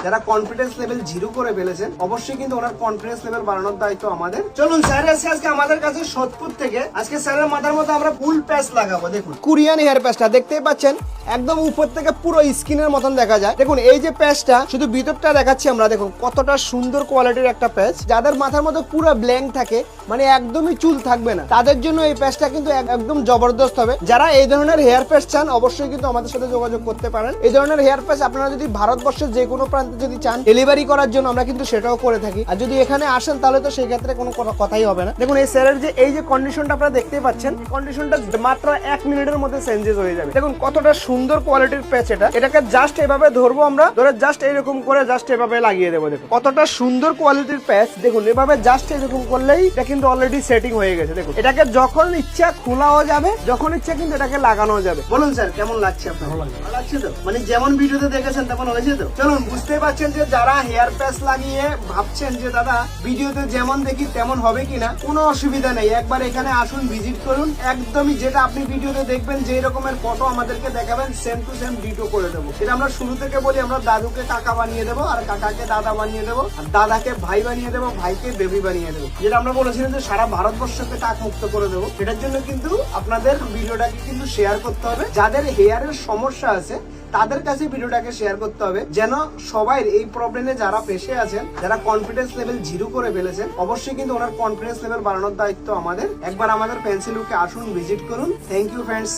যারা confidence level 0 করে ফেলেছেন অবশ্যই কিন্তু ওনার কনফিডেন্স লেভেল বাড়ানোর দায়িত্ব আমাদের। চলুন স্যার আজকে আমাদের কাছে সোদপুর থেকে আজকে স্যারের মাথার মধ্যে আমরা ফুল প্যাচ লাগাবো। দেখুন কোরিয়ান হেয়ার প্যাচটা দেখতেই পাচ্ছেন, একদম উপর থেকে পুরো স্কিনের মতন দেখা যায়। দেখুন এই যে প্যাচটা শুধু ভিতরটা দেখাচ্ছি আমরা, দেখুন কতটা সুন্দর কোয়ালিটির একটা প্যাচ। যাদের মাথার মধ্যে পুরো ব্ল্যাঙ্ক থাকে, মানে একদমই চুল থাকবে না, তাদের জন্য এই প্যাচটা কিন্তু একদম জবরদস্ত হবে। যারা এই ধরনের হেয়ার প্যাচ চান অবশ্যই কিন্তু আমাদের সাথে যোগাযোগ করতে পারেন। এই ধরনের হেয়ার প্যাচ আপনারা যদি ভারতবর্ষের যে কোনো প্রান্তে যদি চান ডেলিভারি করার জন্য আমরা কিন্তু সেটাও করে থাকি। আর যদি এখানে আসেন তাহলে তো সেই ক্ষেত্রে কোনো কথাই হবে না। দেখুন এই স্যারের যে এই যে কন্ডিশনটা আপনারা দেখতেই পাচ্ছেন, কন্ডিশনটা মাত্র 1 মিনিটের মধ্যে চেঞ্জেস হয়ে যাবে। দেখুন কতটা সুন্দর কোয়ালিটির প্যাচ এটা। এটাকে জাস্ট এভাবে ধরবো আমরা, ধরে জাস্ট এরকম করে জাস্ট এভাবে লাগিয়ে দেবো। দেখুন কতটা সুন্দর কোয়ালিটির প্যাচ। দেখুন এভাবে জাস্ট এরকম করলেই এটা কিন্তু অলরেডি সেটিং হয়ে গেছে। দেখুন এটাকে যখন ইচ্ছা খোলাও যাবে, যখন ইচ্ছা কিন্তু এটাকে লাগানো যাবে। বলুন স্যার কেমন লাগছে আপনার? ভালো লাগছে তো? মানে যেমন ভিডিওতে দেখেছেন তেমন হয়েছে তো? চলুন বুঝতে পারছেন যে যারা হেয়ার প্যাচ লাগিয়ে ভাবছেন যে দাদা ভিডিওতে যেমন দেখি তেমন হবে কিনা, কোনো অসুবিধা নেই। একবার এখানে আসুন, ভিজিট করুন, একদমই যেটা আপনি ভিডিওতে দেখবেন যে রকমের ফটো আমাদেরকে দেখাবেন সেম টু সেম ডিটো করে দেবো। এটা আমরা শুরু থেকে বলি, আমরা দাদুকে কাকা বানিয়ে দেবো, আর কাকাকে দাদা বানিয়ে দেবো, আর দাদাকে ভাই বানিয়ে দেবো, ভাইকে বেবি বানিয়ে দেবো। যেটা আমরা বলেছিলাম যে সারা ভারতবর্ষকে টাক মুক্ত করে দেবো। এটার জন্য কিন্তু আপনাদের ভিডিওটাকে কিন্তু শেয়ার করতে হবে। যাদের হেয়ারের সমস্যা আছে তাদের কাছে ভিডিওটাকে শেয়ার করতে হবে, যেন সবাই এই প্রবলেমে যারা ফেসে আছেন, যারা কনফিডেন্স লেভেল 0 করে ফেলেছেন অবশ্যই কিন্তু ওনার কনফিডেন্স লেভেল বাড়ানোর দায়িত্ব আমাদের। একবার আমাদের পেন্সিল লুকে আসুন, ভিজিট করুন। Thank you friends.